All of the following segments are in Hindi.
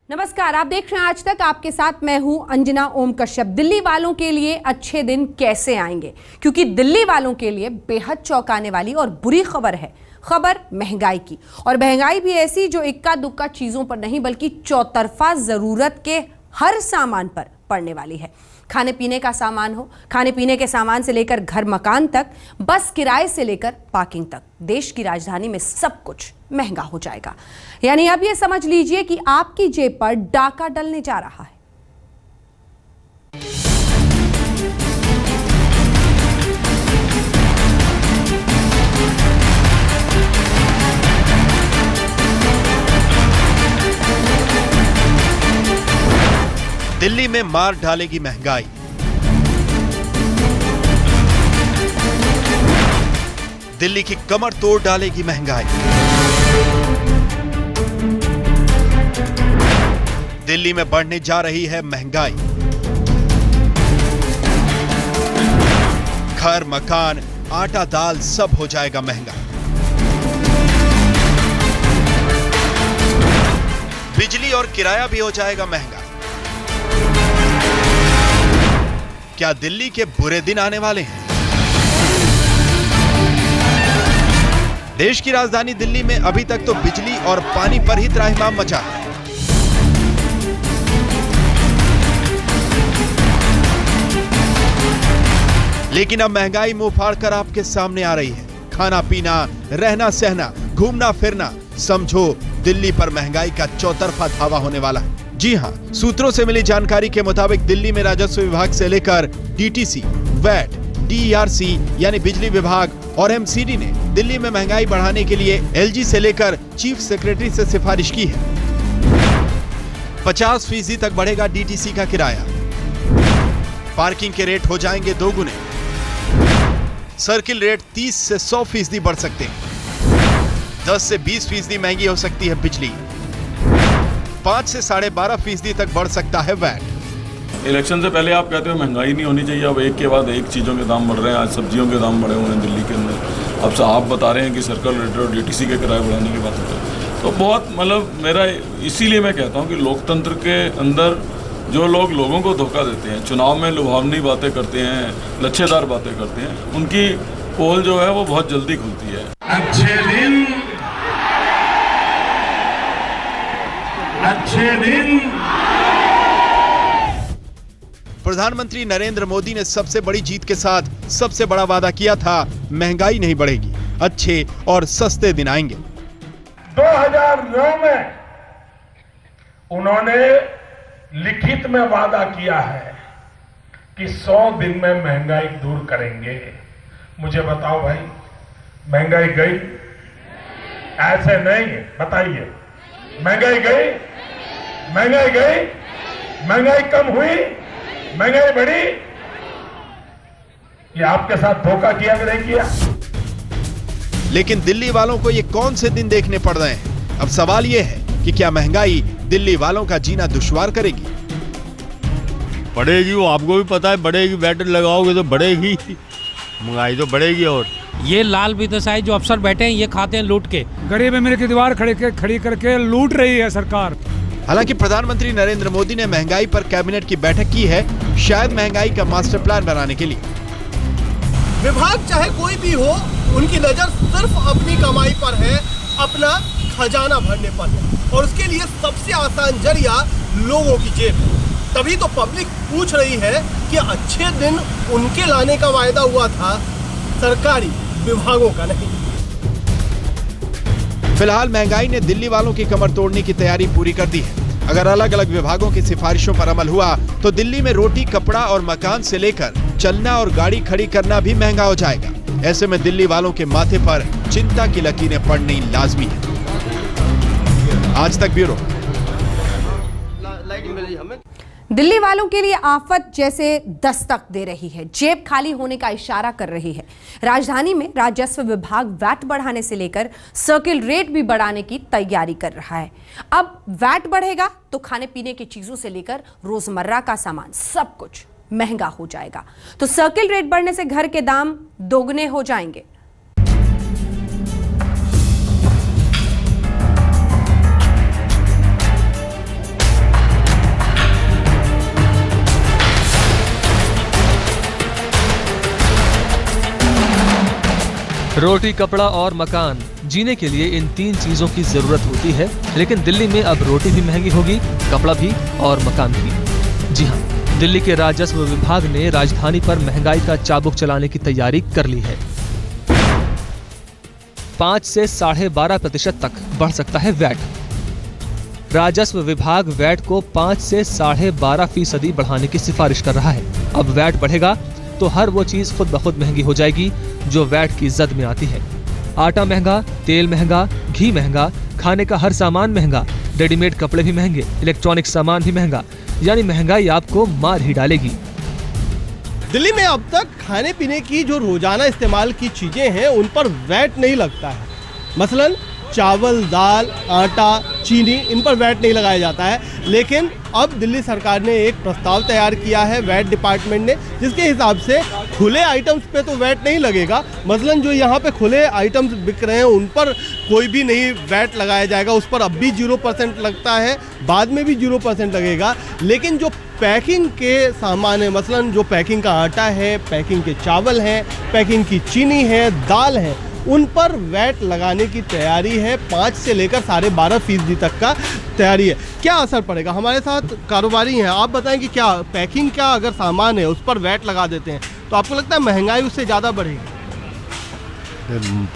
नमस्कार, आप देख रहे हैं आज तक। आपके साथ मैं हूं अंजना ओम कश्यप। दिल्ली वालों के लिए अच्छे दिन कैसे आएंगे, क्योंकि दिल्ली वालों के लिए बेहद चौंकाने वाली और बुरी खबर है। खबर महंगाई की, और महंगाई भी ऐसी जो इक्का दुक्का चीजों पर नहीं बल्कि चौतरफा जरूरत के हर सामान पर पड़ने वाली है। खाने पीने का सामान हो, खाने पीने के सामान से लेकर घर मकान तक, बस किराए से लेकर पार्किंग तक, देश की राजधानी में सब कुछ महंगा हो जाएगा। यानी अब ये समझ लीजिए कि आपकी जेब पर डाका डलने जा रहा है। दिल्ली में मार डालेगी महंगाई। दिल्ली की कमर तोड़ डालेगी महंगाई। दिल्ली में बढ़ने जा रही है महंगाई। घर मकान आटा दाल सब हो जाएगा महंगा। बिजली और किराया भी हो जाएगा महंगा। क्या दिल्ली के बुरे दिन आने वाले हैं? देश की राजधानी दिल्ली में अभी तक तो बिजली और पानी पर ही त्राहिमाम मचा है। लेकिन अब महंगाई मुंह फाड़ कर आपके सामने आ रही है। खाना पीना, रहना सहना, घूमना फिरना, समझो दिल्ली पर महंगाई का चौतरफा धावा होने वाला है। जी हां, सूत्रों से मिली जानकारी के मुताबिक दिल्ली में राजस्व विभाग से लेकर डीटीसी, वैट, डीईआरसी यानी बिजली विभाग और एमसीडी ने दिल्ली में महंगाई बढ़ाने के लिए एलजी से लेकर चीफ सेक्रेटरी से सिफारिश की है। 50% तक बढ़ेगा डीटीसी का किराया। पार्किंग के रेट हो जाएंगे दोगुने। सर्किल रेट 30 से 100% बढ़ सकते हैं। 10 से 20% महंगी हो सकती है बिजली। 5 से 12.5% तक बढ़ सकता है वैट। इलेक्शन से पहले आप कहते हो महंगाई नहीं होनी चाहिए, अब एक के बाद एक चीज़ों के दाम बढ़ रहे हैं। आज सब्जियों के दाम बढ़े हुए हैं दिल्ली के अंदर। अब आप बता रहे हैं कि सर्कल रेट और डीटीसी के किराए बढ़ाने की बात होती है, तो बहुत मेरा इसीलिए मैं कहता हूँ कि लोकतंत्र के अंदर जो लोग लोगों को धोखा देते हैं, चुनाव में लुभावनी बातें करते हैं, लच्छेदार बातें करते हैं, उनकी पोल जो है वो बहुत जल्दी खुलती है। अच्छे दिन। प्रधानमंत्री नरेंद्र मोदी ने सबसे बड़ी जीत के साथ सबसे बड़ा वादा किया था, महंगाई नहीं बढ़ेगी, अच्छे और सस्ते दिन आएंगे। 2009 में उन्होंने लिखित में वादा किया है कि 100 दिन में महंगाई दूर करेंगे। मुझे बताओ भाई, महंगाई गई? ऐसे नहीं, बताइए, महंगाई गई? महंगाई गई? महंगाई कम हुई? महंगाई बढ़ी? ये आपके साथ धोखा किया कि नहीं किया? लेकिन दिल्ली वालों को ये कौन से दिन देखने पड़ रहे हैं? अब सवाल ये है कि क्या महंगाई दिल्ली वालों का जीना दुश्वार करेगी? बढ़ेगी, वो आपको भी पता है, बढ़ेगी। बैटर लगाओगे तो बढ़ेगी, महंगाई तो बढ़ेगी। और ये लाल बिदसाई जो अफसर बैठे हैं, ये खाते हैं लूट के। गरीब अमीर की दीवार खड़ी करके लूट रही है सरकार। हालांकि प्रधानमंत्री नरेंद्र मोदी ने महंगाई पर कैबिनेट की बैठक की है, शायद महंगाई का मास्टर प्लान बनाने के लिए। विभाग चाहे कोई भी हो, उनकी नजर सिर्फ अपनी कमाई पर है, अपना खजाना भरने पर है, और उसके लिए सबसे आसान जरिया लोगों की जेब है। तभी तो पब्लिक पूछ रही है कि अच्छे दिन उनके लाने का वायदा हुआ था, सरकारी विभागों का नहीं। फिलहाल महंगाई ने दिल्ली वालों की कमर तोड़ने की तैयारी पूरी कर दी है। अगर अलग अलग विभागों की सिफारिशों पर अमल हुआ तो दिल्ली में रोटी, कपड़ा और मकान से लेकर चलना और गाड़ी खड़ी करना भी महंगा हो जाएगा। ऐसे में दिल्ली वालों के माथे पर चिंता की लकीरें पड़नी लाजमी है। आज तक ब्यूरो। दिल्ली वालों के लिए आफत जैसे दस्तक दे रही है, जेब खाली होने का इशारा कर रही है। राजधानी में राजस्व विभाग वैट बढ़ाने से लेकर सर्किल रेट भी बढ़ाने की तैयारी कर रहा है। अब वैट बढ़ेगा तो खाने पीने की चीजों से लेकर रोजमर्रा का सामान सब कुछ महंगा हो जाएगा। तो सर्किल रेट बढ़ने से घर के दाम दोगुने हो जाएंगे। रोटी, कपड़ा और मकान, जीने के लिए इन 3 चीजों की जरूरत होती है। लेकिन दिल्ली में अब रोटी भी महंगी होगी, कपड़ा भी और मकान भी। जी हाँ, दिल्ली के राजस्व विभाग ने राजधानी पर महंगाई का चाबुक चलाने की तैयारी कर ली है। 5 से 12.5% तक बढ़ सकता है वैट। राजस्व विभाग वैट को 5 से 12.5% बढ़ाने की सिफारिश कर रहा है। अब वैट बढ़ेगा तो हर वो चीज खुद ब खुद महंगी हो जाएगी जो वैट की जद में आती है। आटा महंगा, तेल महंगा, घी महंगा, खाने का हर सामान महंगा, रेडीमेड कपड़े भी महंगे, इलेक्ट्रॉनिक सामान भी महंगा, यानी महंगाई आपको मार ही डालेगी। दिल्ली में अब तक खाने पीने की जो रोजाना इस्तेमाल की चीजें हैं उन पर वैट नहीं लगता है। मसलन चावल, दाल, आटा, चीनी, इन पर वैट नहीं लगाया जाता है। लेकिन अब दिल्ली सरकार ने एक प्रस्ताव तैयार किया है वैट डिपार्टमेंट ने, जिसके हिसाब से खुले आइटम्स पे तो वैट नहीं लगेगा। मसलन जो यहाँ पे खुले आइटम्स बिक रहे हैं उन पर कोई भी नहीं वैट लगाया जाएगा। उस पर अब भी 0% लगता है, बाद में भी 0% लगेगा। लेकिन जो पैकिंग के सामान है, मसलन जो पैकिंग का आटा है, पैकिंग के चावल हैं, पैकिंग की चीनी है, दाल है, उन पर वैट लगाने की तैयारी है। 5 से लेकर 12.5% तक का तैयारी है। क्या असर पड़ेगा? हमारे साथ कारोबारी हैं, आप बताएं कि क्या पैकिंग का अगर सामान है उस पर वैट लगा देते हैं तो आपको लगता है महंगाई उससे ज़्यादा बढ़ेगी?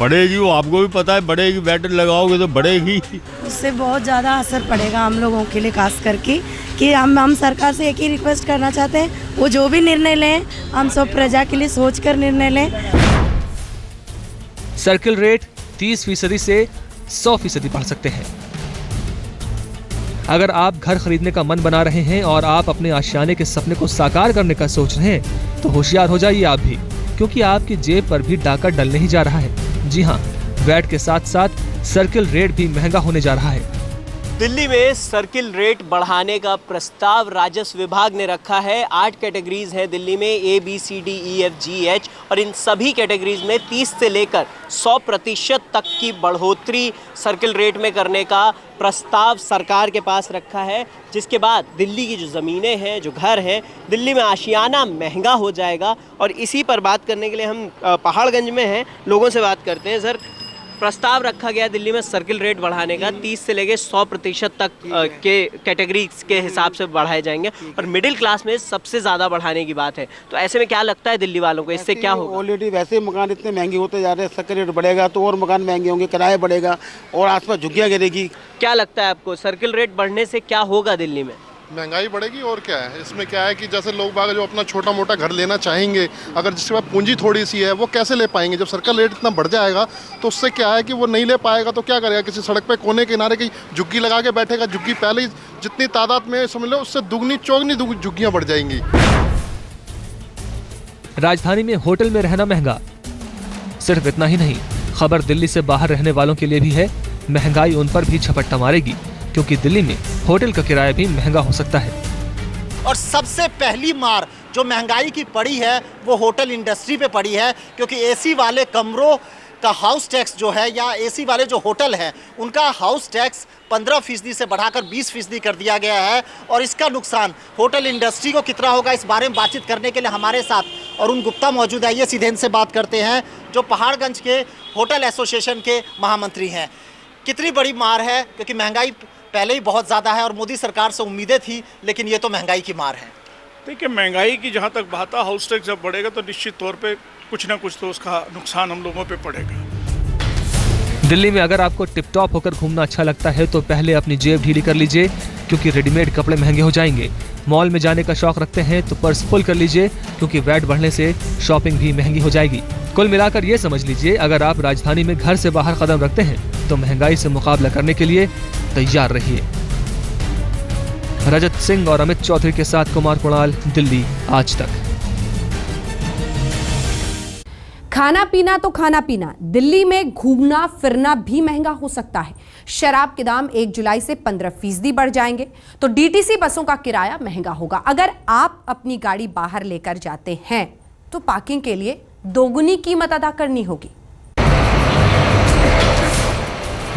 बढ़ेगी, वो आपको भी पता है, बढ़ेगी। वैट लगाओगे तो बढ़ेगी। उससे बहुत ज़्यादा असर पड़ेगा हम लोगों के लिए, खास करके कि हम सरकार से एक ही रिक्वेस्ट करना चाहते हैं, वो जो भी निर्णय लें हम सब प्रजा के लिए सोचकर निर्णय लें। सर्किल रेट 30% से 100% बढ़ सकते हैं। अगर आप घर खरीदने का मन बना रहे हैं और आप अपने आशियाने के सपने को साकार करने का सोच रहे हैं तो होशियार हो जाइए आप भी, क्योंकि आपकी जेब पर भी डाका डलने ही जा रहा है। जी हाँ, वैट के साथ साथ सर्किल रेट भी महंगा होने जा रहा है। दिल्ली में सर्किल रेट बढ़ाने का प्रस्ताव राजस्व विभाग ने रखा है। 8 कैटेगरीज हैं दिल्ली में, A, B, C, D, E, F, G, H, और इन सभी कैटेगरीज में 30 से लेकर 100% तक की बढ़ोतरी सर्किल रेट में करने का प्रस्ताव सरकार के पास रखा है। जिसके बाद दिल्ली की जो ज़मीनें हैं, जो घर हैं, दिल्ली में आशियाना महंगा हो जाएगा। और इसी पर बात करने के लिए हम पहाड़गंज में हैं, लोगों से बात करते हैं। सर, प्रस्ताव रखा गया दिल्ली में सर्किल रेट बढ़ाने का, 30 से लेकर 100% तक के कैटेगरीज के हिसाब से बढ़ाए जाएंगे और मिडिल क्लास में सबसे ज़्यादा बढ़ाने की बात है। तो ऐसे में क्या लगता है दिल्ली वालों को, इससे क्या होगा? ऑलरेडी वैसे मकान इतने महंगे होते जा रहे हैं, सर्किल रेट बढ़ेगा तो और मकान महंगे होंगे, किराया बढ़ेगा और आसपास झुग्गियाँ गिरेगी। क्या लगता है आपको, सर्किल रेट बढ़ने से क्या होगा दिल्ली में? महंगाई बढ़ेगी और क्या है इसमें। क्या है कि जैसे लोग बाग जो अपना छोटा मोटा घर लेना चाहेंगे, अगर जिसके पास पूंजी थोड़ी सी है वो कैसे ले पाएंगे? जब सर्कल रेट इतना बढ़ जाएगा तो उससे क्या है कि वो नहीं ले पाएगा तो क्या करेगा? किसी सड़क पे कोने किनारे की झुग्गी लगा के बैठेगा। झुग्गी पहले ही जितनी तादाद में समझ लो उससे दुगनी चौगनी झुग्गियाँ बढ़ जाएंगी। राजधानी में होटल में रहना महंगा। सिर्फ इतना ही नहीं, खबर दिल्ली से बाहर रहने वालों के लिए भी है। महंगाई उन पर भी झपट्टा मारेगी, क्योंकि दिल्ली में होटल का किराया भी महंगा हो सकता है। और सबसे पहली मार जो महंगाई की पड़ी है वो होटल इंडस्ट्री पे पड़ी है, क्योंकि एसी वाले कमरों का हाउस टैक्स जो है, या एसी वाले जो होटल हैं उनका हाउस टैक्स 15% से बढ़ाकर 20% कर दिया गया है। और इसका नुकसान होटल इंडस्ट्री को कितना होगा, इस बारे में बातचीत करने के लिए हमारे साथ अरुण गुप्ता मौजूद है। ये सीधे इनसे बात करते हैं, जो पहाड़गंज के होटल एसोसिएशन के महामंत्री हैं। कितनी बड़ी मार है, क्योंकि महंगाई पहले ही बहुत ज़्यादा है और मोदी सरकार से उम्मीदें थी, लेकिन ये तो महंगाई की मार है। देखिए, महंगाई की जहाँ तक बात है, हाउस टैक्स जब बढ़ेगा तो निश्चित तौर पे कुछ ना कुछ तो उसका नुकसान हम लोगों पे पड़ेगा। दिल्ली में अगर आपको टिप टॉप होकर घूमना अच्छा लगता है तो पहले अपनी जेब ढीली कर लीजिए, क्योंकि रेडीमेड कपड़े महंगे हो जाएंगे। मॉल में जाने का शौक रखते हैं तो पर्स फुल कर लीजिए, क्योंकि वैट बढ़ने से शॉपिंग भी महंगी हो जाएगी। कुल मिलाकर ये समझ लीजिए, अगर आप राजधानी में घर से बाहर कदम रखते हैं तो महंगाई से मुकाबला करने के लिए तैयार रहिए। रजत सिंह और अमित चौधरी के साथ कुमार कुणाल, दिल्ली आज तक। खाना पीना तो खाना पीना, दिल्ली में घूमना फिरना भी महंगा हो सकता है। शराब के दाम 1 जुलाई से 15% बढ़ जाएंगे, तो डीटीसी बसों का किराया महंगा होगा। अगर आप अपनी गाड़ी बाहर लेकर जाते हैं तो पार्किंग के लिए दोगुनी कीमत अदा करनी होगी।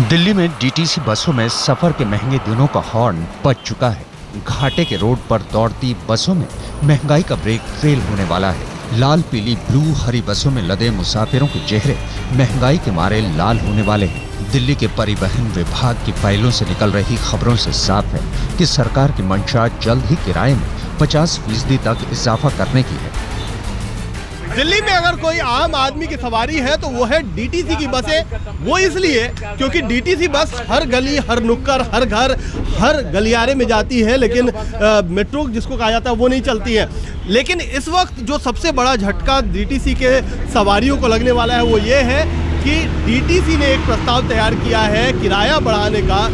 दिल्ली में डीटीसी बसों में सफर के महंगे दिनों का हॉर्न बज चुका है। घाटे के रोड पर दौड़ती बसों में महंगाई का ब्रेक फेल होने वाला है। लाल पीली ब्लू हरी बसों में लदे मुसाफिरों के चेहरे महंगाई के मारे लाल होने वाले हैं। दिल्ली के परिवहन विभाग की फाइलों से निकल रही खबरों से साफ है कि सरकार की मंशा जल्द ही किराए में 50% तक इजाफा करने की है। दिल्ली में अगर कोई आम आदमी की सवारी है तो वो है डीटीसी की बसें। वो इसलिए क्योंकि डीटीसी बस हर गली, हर नुक्कड़, हर घर, हर गलियारे में जाती है, लेकिन मेट्रो जिसको कहा जाता है वो नहीं चलती है। लेकिन इस वक्त जो सबसे बड़ा झटका डीटीसी के सवारियों को लगने वाला है वो ये है कि डीटीसी ने एक प्रस्ताव तैयार किया है किराया बढ़ाने का।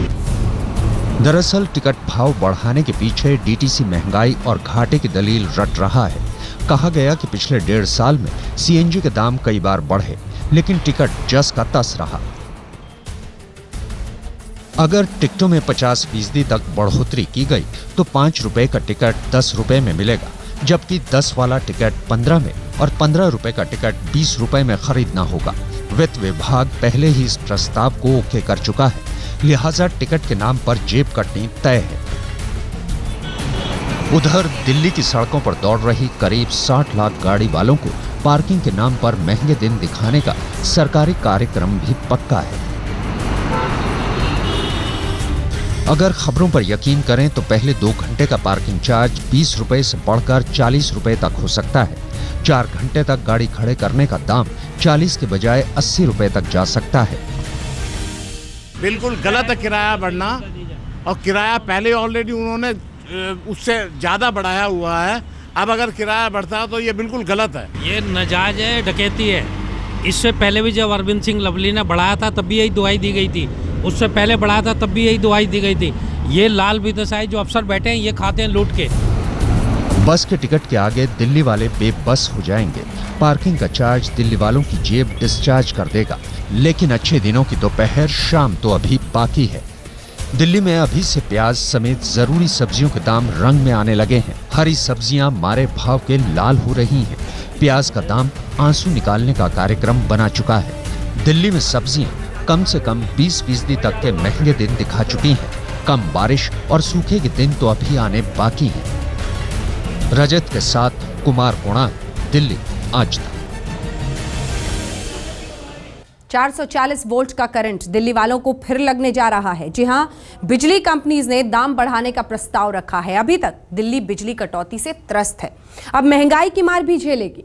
दरअसल टिकट भाव बढ़ाने के पीछे डीटीसी महंगाई और घाटे की दलील रट रहा है। कहा गया कि पिछले 1.5 साल में सीएनजी के दाम कई बार बढ़े, लेकिन टिकट जस का तस रहा। अगर टिकटों में 50% तक बढ़ोतरी की गई तो 5 रुपए का टिकट 10 रुपए में मिलेगा, जबकि 10 वाला टिकट 15 में और 15 रुपए का टिकट 20 रुपए में खरीदना होगा। वित्त विभाग पहले ही इस प्रस्ताव को ओके कर चुका है, लिहाजा टिकट के नाम पर जेब कटनी तय है। उधर दिल्ली की सड़कों पर दौड़ रही करीब 60 लाख गाड़ी वालों को पार्किंग के नाम पर महंगे दिन दिखाने का सरकारी कार्यक्रम भी पक्का है। अगर खबरों पर यकीन करें तो पहले 2 घंटे का पार्किंग चार्ज 20 रुपए से बढ़कर 40 रुपए तक हो सकता है। 4 घंटे तक गाड़ी खड़े करने का दाम 40 के बजाय 80 रुपए तक जा सकता है। बिल्कुल गलत है किराया बढ़ना, और किराया पहले ऑलरेडी उन्होंने उससे ज़्यादा बढ़ाया हुआ है। अब अगर किराया बढ़ता है तो ये बिल्कुल गलत है। ये नाजायज है, डकैती है। इससे पहले भी जब अरविंद सिंह लवली ने बढ़ाया था तब भी यही दुहाई दी गई थी, उससे पहले बढ़ाया था तब भी यही दुहाई दी गई थी। ये लाल बिदसाई जो अफसर बैठे हैं ये खाते हैं लूट के। बस के टिकट के आगे दिल्ली वाले बेबस हो जाएंगे। पार्किंग का चार्ज दिल्ली वालों की जेब डिस्चार्ज कर देगा, लेकिन अच्छे दिनों की दोपहर शाम तो अभी बाकी है। दिल्ली में अभी से प्याज समेत जरूरी सब्जियों के दाम रंग में आने लगे हैं। हरी सब्जियां मारे भाव के लाल हो रही हैं। प्याज का दाम आंसू निकालने का कार्यक्रम बना चुका है। दिल्ली में सब्जियां कम से कम 20% तक के महंगे दिन दिखा चुकी हैं। कम बारिश और सूखे के दिन तो अभी आने बाकी हैं। रजत के साथ कुमार कोणार्क, दिल्ली आज तक। 440 वोल्ट का करंट दिल्ली वालों को फिर लगने जा रहा है। जी हां, बिजली कंपनीज ने दाम बढ़ाने का प्रस्ताव रखा है। अभी तक दिल्ली बिजली कटौती से त्रस्त है, अब महंगाई की मार भी झेलेगी।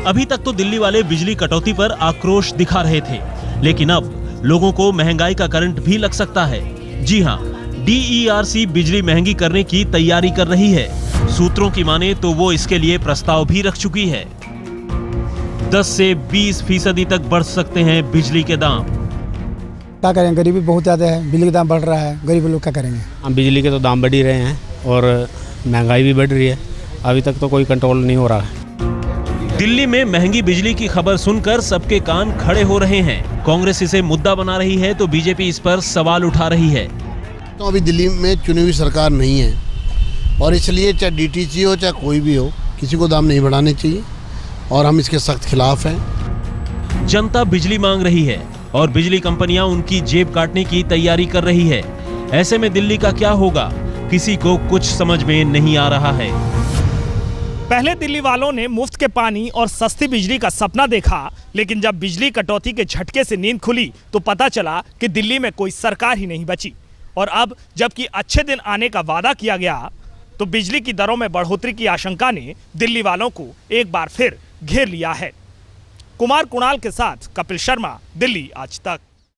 अभी तक तो दिल्ली वाले बिजली कटौती पर आक्रोश दिखा रहे थे, लेकिन अब लोगों को महंगाई का करंट भी लग सकता है। जी हां, DERC बिजली महंगी करने की तैयारी कर रही है। सूत्रों की माने तो वो इसके लिए प्रस्ताव भी रख चुकी है। 10 से 20% तक बढ़ सकते हैं बिजली के दाम। क्या करें, गरीबी बहुत ज़्यादा है, बिजली का दाम बढ़ रहा है, गरीब लोग क्या करेंगे। बिजली के तो दाम बढ़ ही रहे हैं और महंगाई भी बढ़ रही है। अभी तक तो कोई कंट्रोल नहीं हो रहा है। दिल्ली में महंगी बिजली की खबर सुनकर सबके कान खड़े हो रहे हैं। कांग्रेस इसे मुद्दा बना रही है तो बीजेपी इस पर सवाल उठा रही है। तो अभी दिल्ली में चुनी हुई सरकार नहीं है और इसलिए चाहे डीटीसी हो चाहे कोई भी हो, किसी को दाम नहीं बढ़ाने चाहिए और हम इसके सख्त खिलाफ हैं। जनता बिजली मांग रही है और बिजली कंपनियां उनकी जेब काटने की तैयारी कर रही है। ऐसे में दिल्ली का क्या होगा, किसी को कुछ समझ में नहीं आ रहा है। पहले दिल्ली वालों ने मुफ्त के पानी और सस्ती बिजली का सपना देखा, लेकिन जब बिजली कटौती के झटके से नींद खुली तो पता चला कि दिल्ली में कोई सरकार ही नहीं बची। और अब जबकि अच्छे दिन आने का वादा किया गया तो बिजली की दरों में बढ़ोतरी की आशंका ने दिल्ली वालों को एक बार फिर घेर लिया है। कुमार कुणाल के साथ कपिल शर्मा, दिल्ली आज तक।